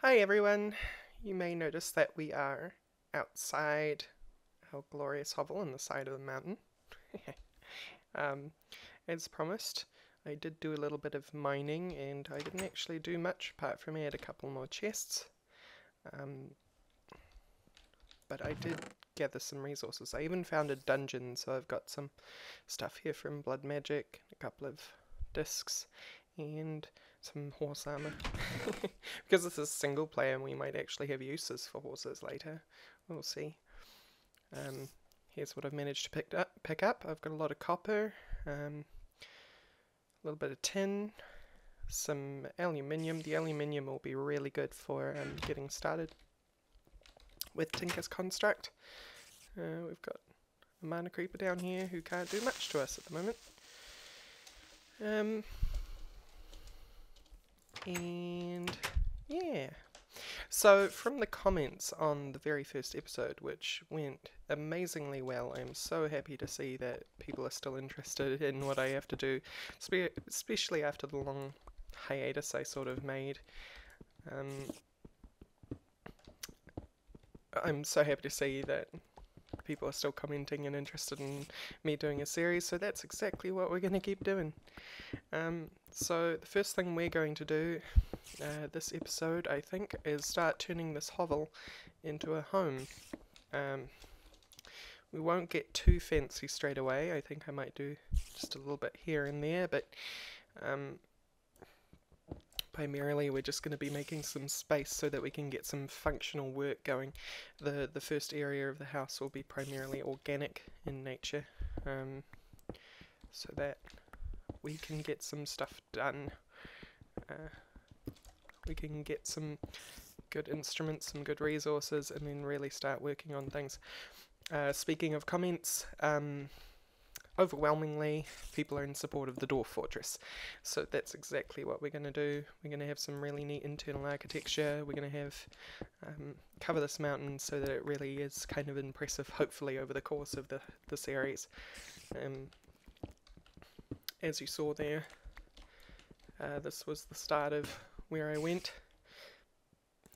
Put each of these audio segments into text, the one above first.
Hi everyone! You may notice that we are outside our glorious hovel on the side of the mountain. um, as promised, I did do a little bit of mining and I didn't actually do much apart from add a couple more chests. But I did gather some resources. I even found a dungeon, so I've got some stuff here from Blood Magic, a couple of discs, and some horse armor. Because this is single player and we might actually have uses for horses later. We'll see. Here's what I've managed to pick up. I've got a lot of copper, a little bit of tin, some aluminium. The aluminium will be really good for getting started with Tinker's Construct. We've got a mana creeper down here who can't do much to us at the moment. And yeah, so from the comments on the very first episode, which went amazingly well, I'm so happy to see that people are still interested in what I have to do, especially after the long hiatus I sort of made. I'm so happy to see that people are still commenting and interested in me doing a series, so that's exactly what we're going to keep doing. So the first thing we're going to do this episode, I think, is start turning this hovel into a home. We won't get too fancy straight away. I think I might do just a little bit here and there, but primarily we're just going to be making some space so that we can get some functional work going. The first area of the house will be primarily organic in nature, so that we can get some stuff done. We can get some good instruments, some good resources, and then really start working on things. Speaking of comments, overwhelmingly people are in support of the Dwarf Fortress, so that's exactly what we're going to do. We're going to have some really neat internal architecture. We're going to have cover this mountain so that it really is kind of impressive, hopefully over the course of the series. As you saw there, this was the start of where I went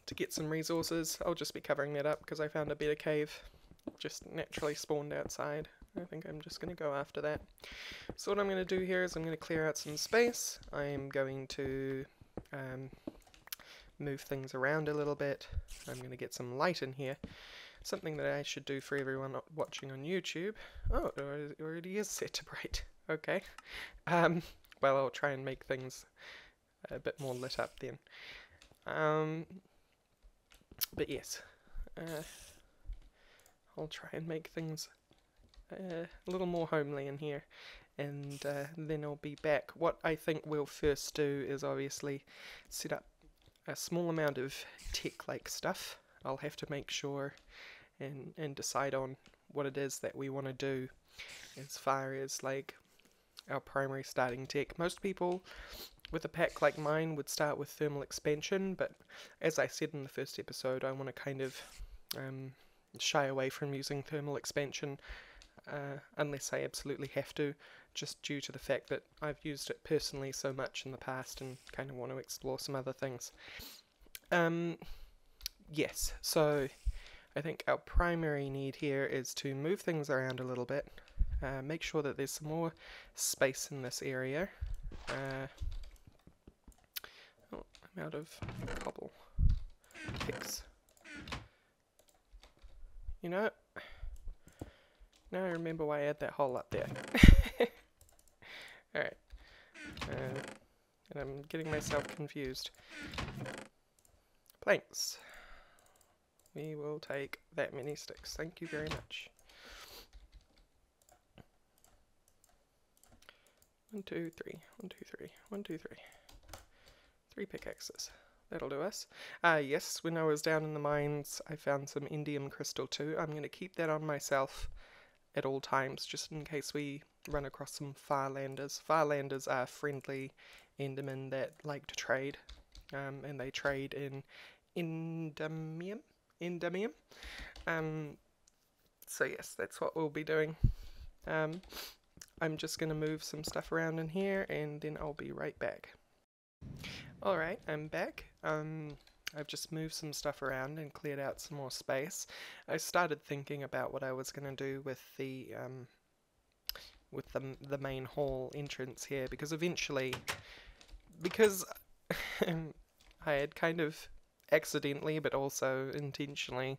to get some resources. I'll just be covering that up because I found a better cave, just naturally spawned outside. I think I'm just going to go after that. So what I'm going to do here is I'm going to clear out some space. I'm going to move things around a little bit. I'm going to get some light in here. Something that I should do for everyone watching on YouTube. Oh, it already is set to bright. Okay. Well, I'll try and make things a bit more lit up then. But yes, I'll try and make things a little more homely in here, and then I'll be back. What I think we'll first do is obviously set up a small amount of tech-like stuff. I'll have to make sure and decide on what it is that we want to do as far as like our primary starting tech. Most people with a pack like mine would start with thermal expansion, but as I said in the first episode, I want to kind of shy away from using thermal expansion unless I absolutely have to, just due to the fact that I've used it personally so much in the past and kind of want to explore some other things. Yes, so I think our primary need here is to move things around a little bit, make sure that there's some more space in this area. Oh, I'm out of cobble picks. You know, now I remember why I had that hole up there. Alright. And I'm getting myself confused. Planks. We will take that many sticks. Thank you very much. 1, 2, 3. 1, 2, 3. 1, 2, 3. 3 pickaxes. That'll do us. Yes, when I was down in the mines, I found some indium crystal too. I'm going to keep that on myself at all times, just in case we run across some farlanders. Farlanders are friendly endermen that like to trade, and they trade in endymium. So yes, that's what we'll be doing. I'm just going to move some stuff around in here and then I'll be right back. Alright, I'm back. I've just moved some stuff around and cleared out some more space. I started thinking about what I was going to do with the main hall entrance here, because eventually, because I had kind of accidentally but also intentionally,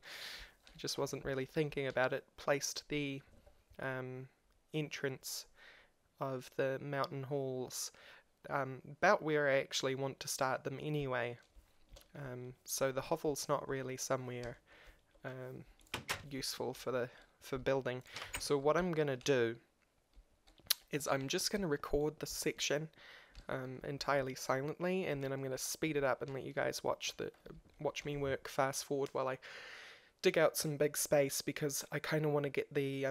I just wasn't really thinking about it, placed the entrance of the mountain halls about where I actually want to start them anyway. So the hovel's not really somewhere useful for building. So what I'm gonna do is I'm just gonna record the section entirely silently, and then I'm gonna speed it up and let you guys watch me work fast forward while I dig out some big space, because I kind of want to get the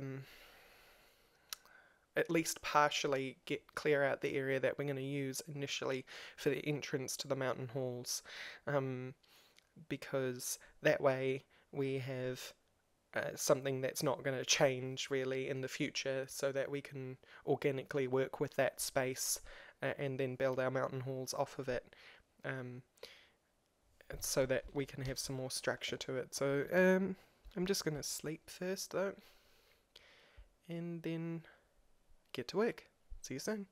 at least partially clear out the area that we're going to use initially for the entrance to the mountain halls, because that way we have something that's not going to change really in the future, so that we can organically work with that space and then build our mountain halls off of it, so that we can have some more structure to it. So I'm just going to sleep first though, and then get to work. See you soon.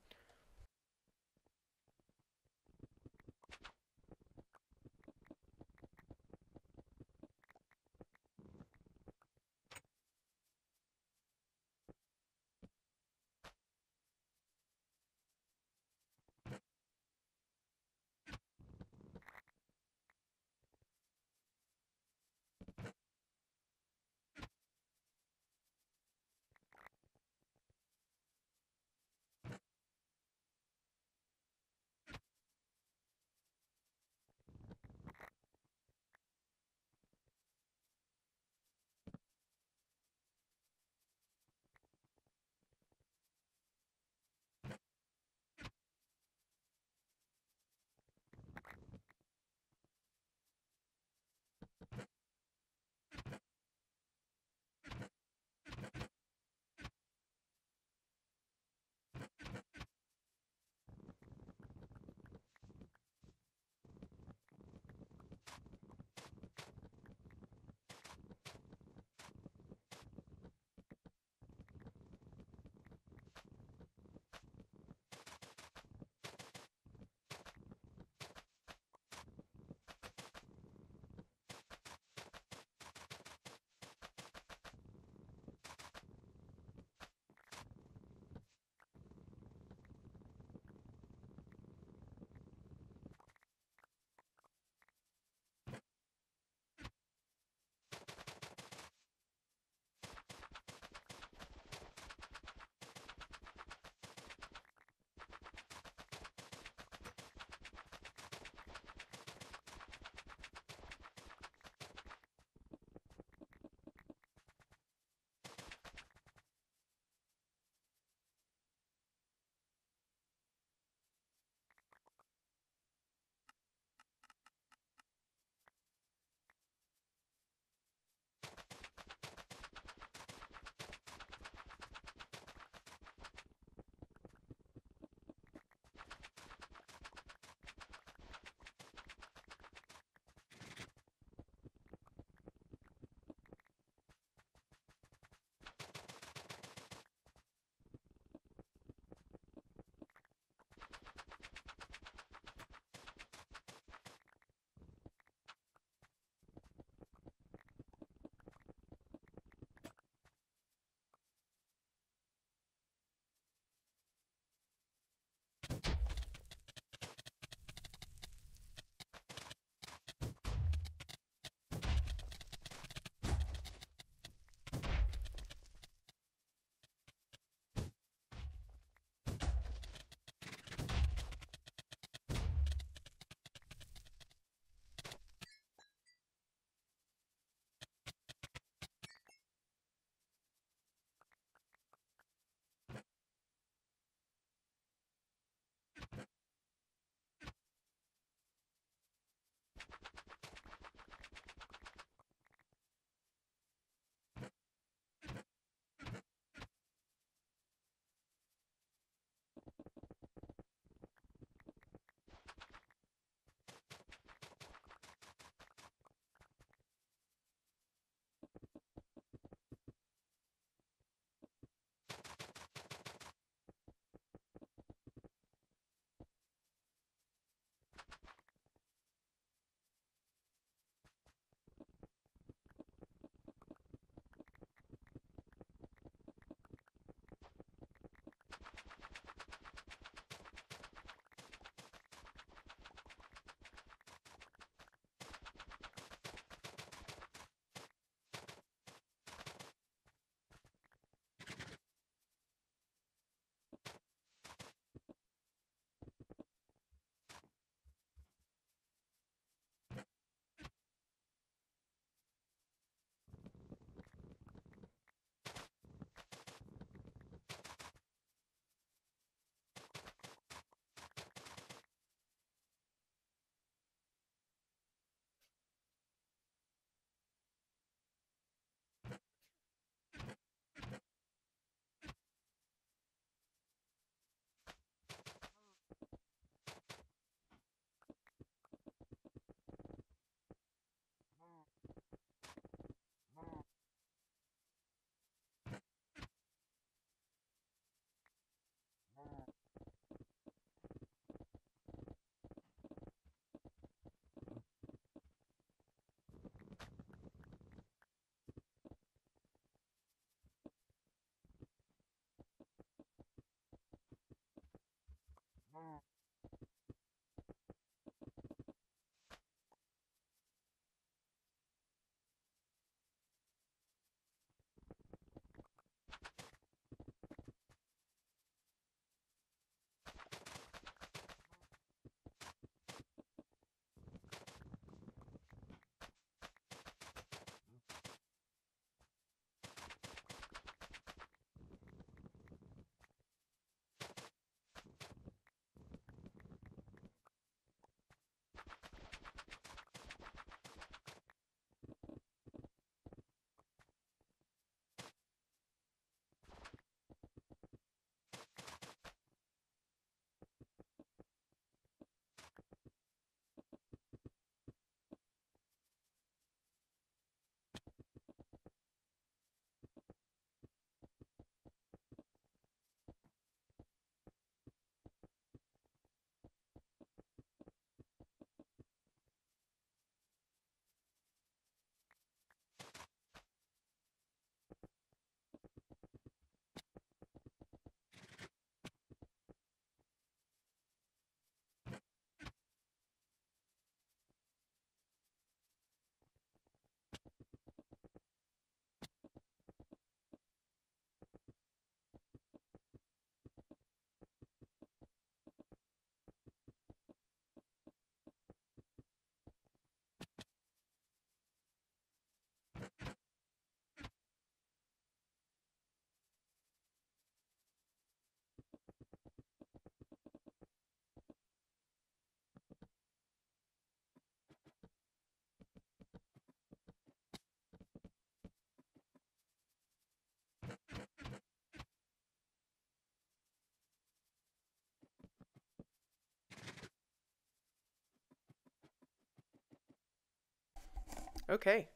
Okay,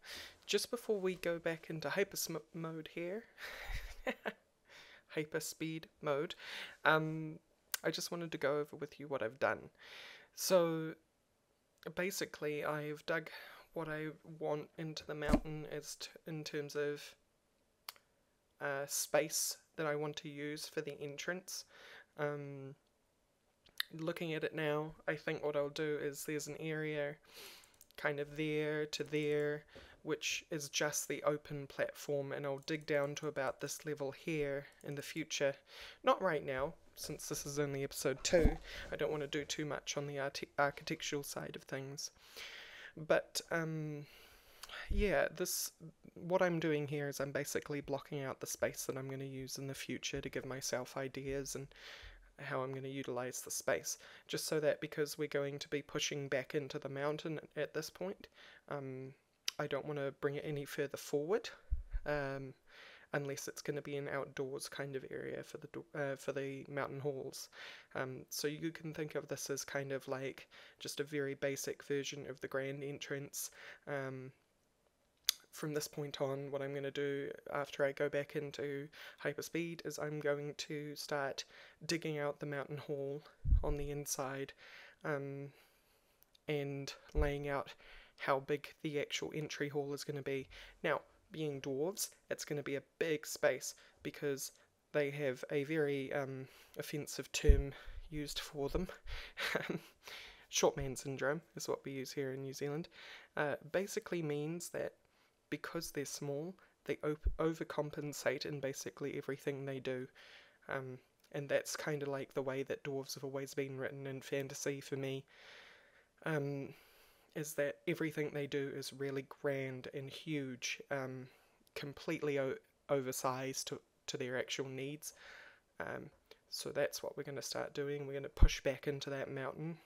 just before we go back into mode here, hyperspeed mode, I just wanted to go over with you what I've done. So basically I've dug what I want into the mountain in terms of space that I want to use for the entrance. Looking at it now, I think what I'll do is there's an area kind of there to there which is just the open platform, and I'll dig down to about this level here in the future. Not right now, since this is only episode 2. I don't want to do too much on the architectural side of things. But yeah, what I'm doing here is I'm basically blocking out the space that I'm going to use in the future to give myself ideas and how I'm going to utilize the space, just so that because we're going to be pushing back into the mountain at this point, I don't want to bring it any further forward, unless it's going to be an outdoors kind of area for the mountain halls. So you can think of this as kind of like just a very basic version of the grand entrance. From this point on, what I'm going to do after I go back into hyperspeed is I'm going to start digging out the mountain hall on the inside, and laying out how big the actual entry hall is going to be. Now, being dwarves, it's going to be a big space because they have a very offensive term used for them. Short man syndrome is what we use here in New Zealand. Basically means that because they're small, they overcompensate in basically everything they do. And that's kind of like the way that dwarves have always been written in fantasy for me. Is that everything they do is really grand and huge, completely oversized to their actual needs. So that's what we're going to start doing. We're going to push back into that mountain,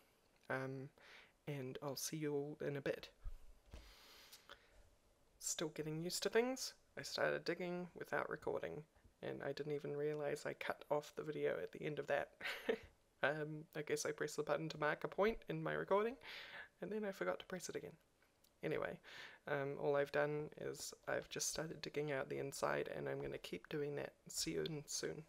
and I'll see you all in a bit. Still getting used to things. I started digging without recording, and I didn't even realize I cut off the video at the end of that. I guess I pressed the button to mark a point in my recording, and then I forgot to press it again. Anyway, all I've done is I've just started digging out the inside, and I'm going to keep doing that. See you soon.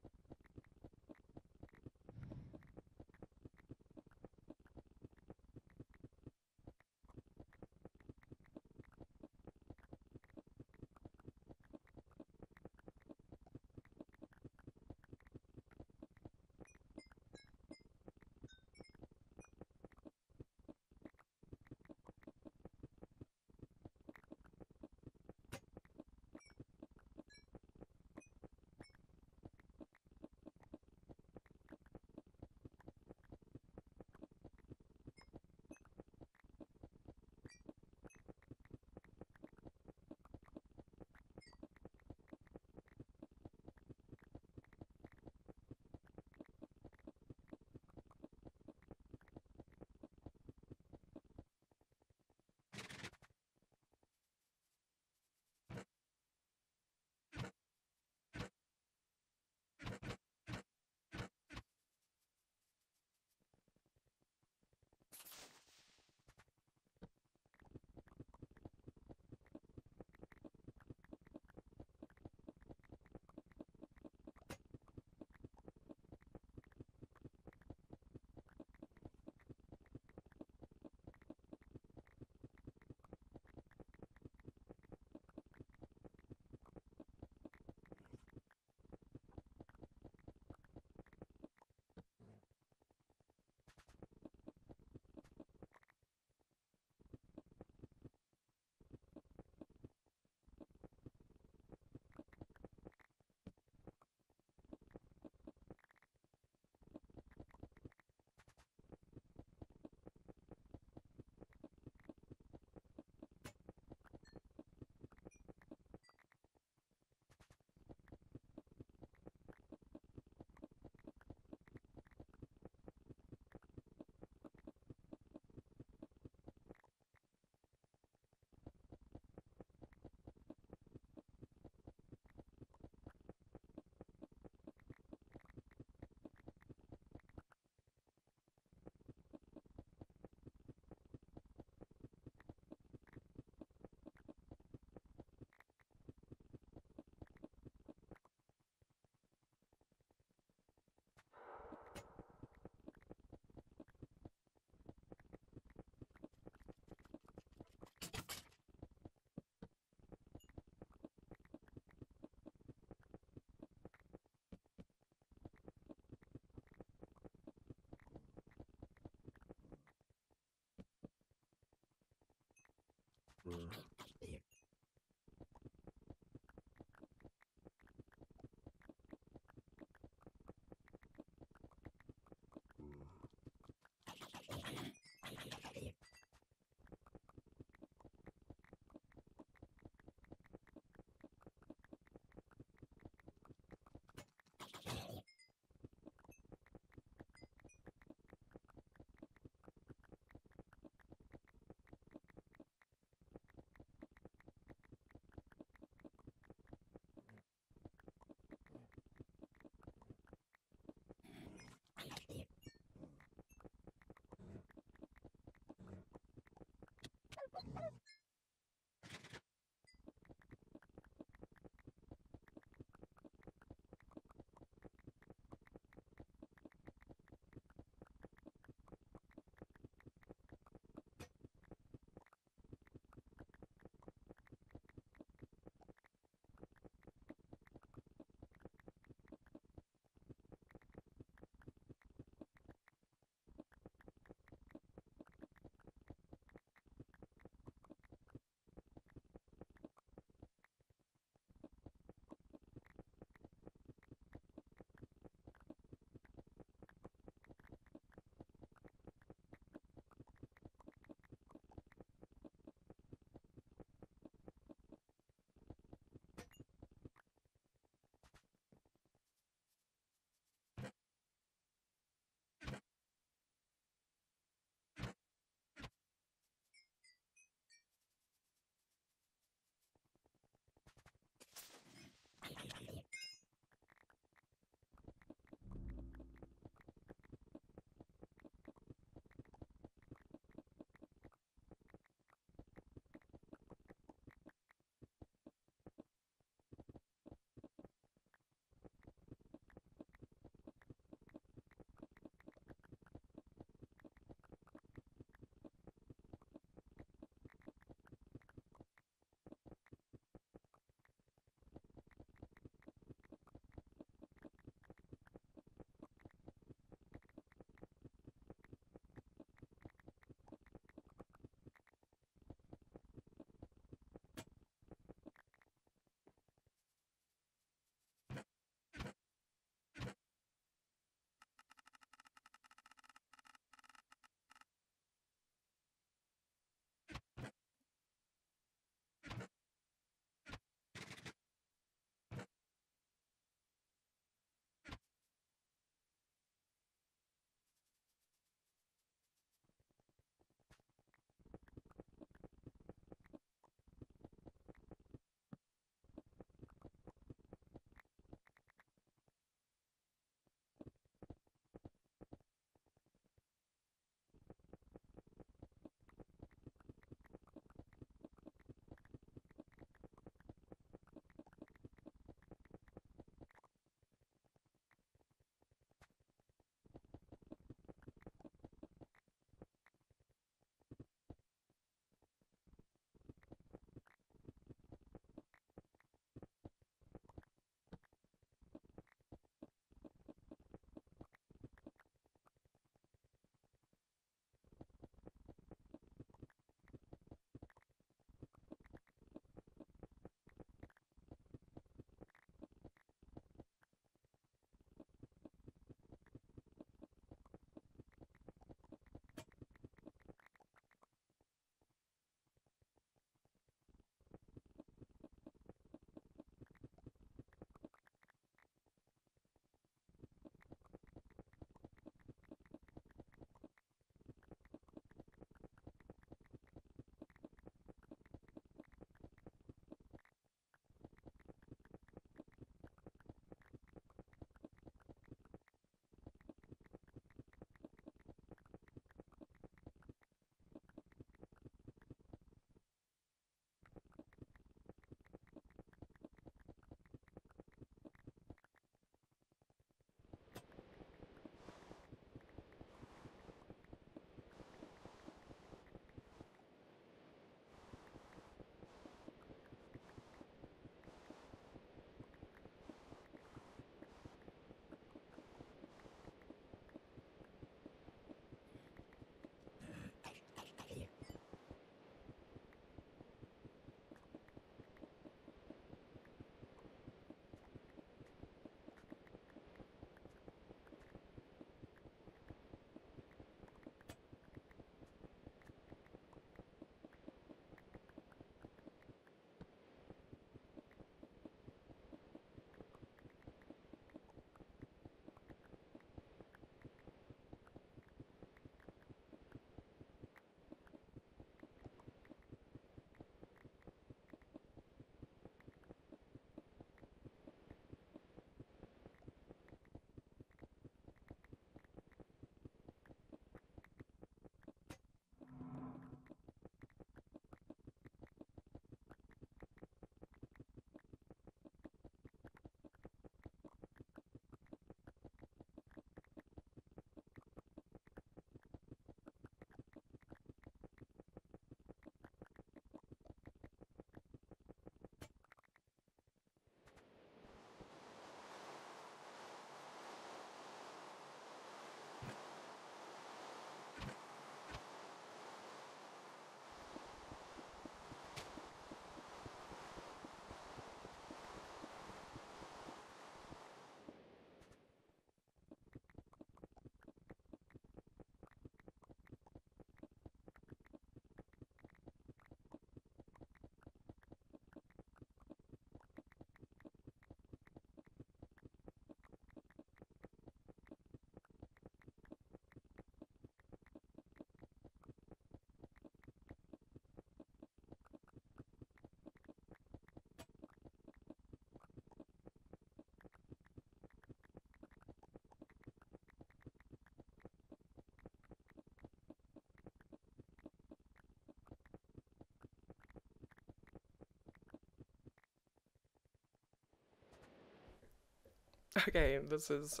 Okay, this is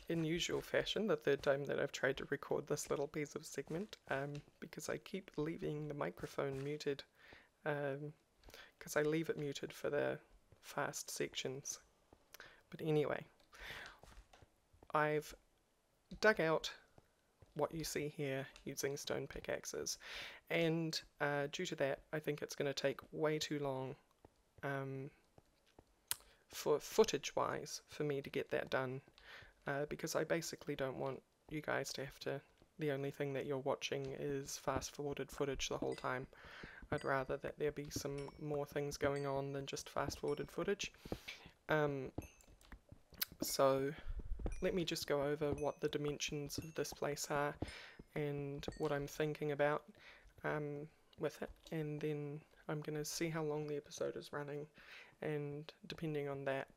in usual fashion the third time that I've tried to record this little piece of segment, because I keep leaving the microphone muted, because I leave it muted for the fast sections. But anyway, I've dug out what you see here using stone pickaxes, and due to that I think it's going to take way too long for footage wise for me to get that done, because I basically don't want you guys to have to, the only thing that you're watching is fast forwarded footage the whole time. I'd rather that there be some more things going on than just fast forwarded footage. So let me just go over what the dimensions of this place are and what I'm thinking about with it, and then I'm going to see how long the episode is running, and depending on that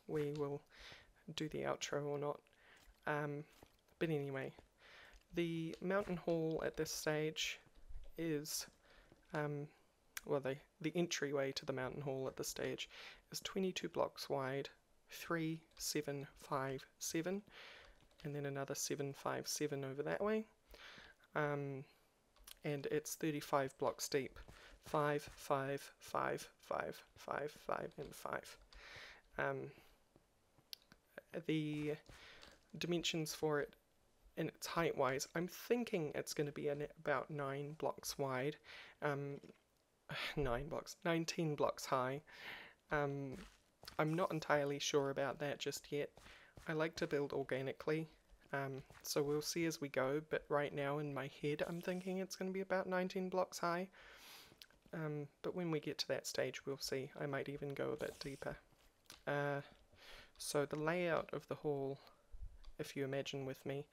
we will do the outro or not. But anyway, the mountain hall at this stage is, well, the entryway to the mountain hall at this stage is 22 blocks wide, 3, 7, 5, 7, and then another 7, 5, 7 over that way, and it's 35 blocks deep, 5, 5, 5, 5, 5, 5, and 5. The dimensions for it in its height wise, I'm thinking it's going to be about 9 blocks wide, 19 blocks high. I'm not entirely sure about that just yet. I like to build organically, so we'll see as we go, but right now in my head I'm thinking it's going to be about 19 blocks high, but when we get to that stage we'll see. I might even go a bit deeper. So the layout of the hall, if you imagine with me,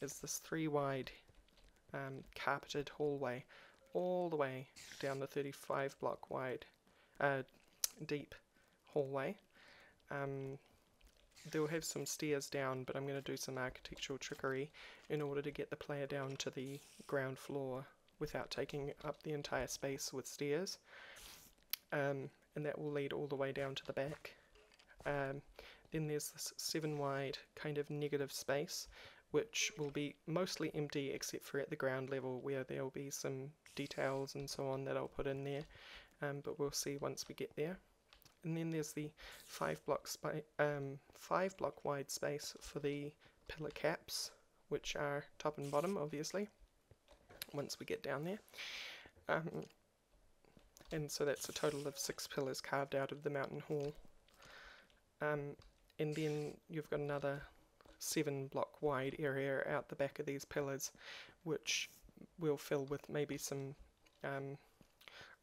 is this 3 wide carpeted hallway all the way down the 35 block wide deep hallway. They'll have some stairs down, but I'm going to do some architectural trickery in order to get the player down to the ground floor without taking up the entire space with stairs, and that will lead all the way down to the back. Then there's this 7 wide kind of negative space, which will be mostly empty except for at the ground level where there will be some details and so on that I'll put in there, but we'll see once we get there. And then there's the 5 block wide space for the pillar caps, which are top and bottom obviously once we get down there, and so that's a total of 6 pillars carved out of the mountain hall. And then you've got another 7 block wide area out the back of these pillars, which we'll fill with maybe some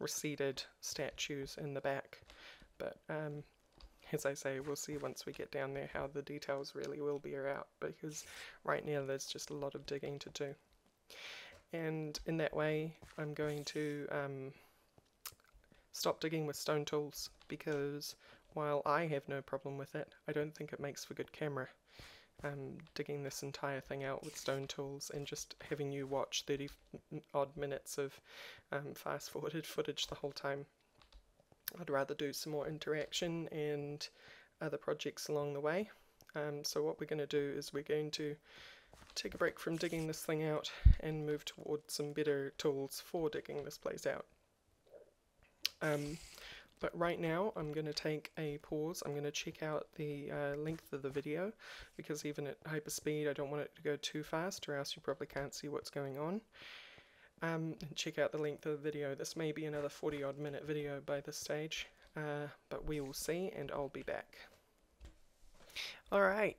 receded statues in the back. But as I say, we'll see once we get down there how the details really will bear out, because right now there's just a lot of digging to do. And in that way I'm going to stop digging with stone tools, because while I have no problem with it, I don't think it makes for good camera. Digging this entire thing out with stone tools and just having you watch 30 odd minutes of fast forwarded footage the whole time. I'd rather do some more interaction and other projects along the way. So what we're going to do is we're going to take a break from digging this thing out and move towards some better tools for digging this place out. But right now I'm going to take a pause. I'm going to check out the length of the video, because even at hyperspeed I don't want it to go too fast or else you probably can't see what's going on. And check out the length of the video. This may be another 40 odd minute video by this stage, but we will see, and I'll be back. Alright,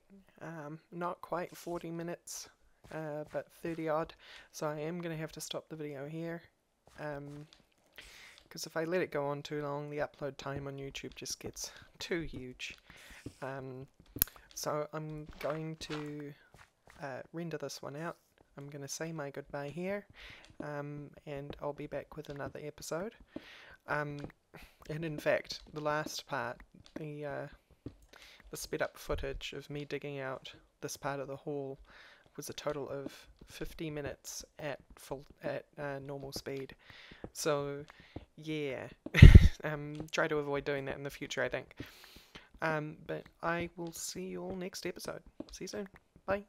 not quite 40 minutes, but 30 odd, so I am going to have to stop the video here, because if I let it go on too long, the upload time on YouTube just gets too huge. So I'm going to render this one out. I'm going to say my goodbye here, and I'll be back with another episode. And in fact, the last part, the sped up footage of me digging out this part of the hall was a total of 50 minutes at normal speed. So yeah, try to avoid doing that in the future, I think. But I will see you all next episode. See you soon. Bye.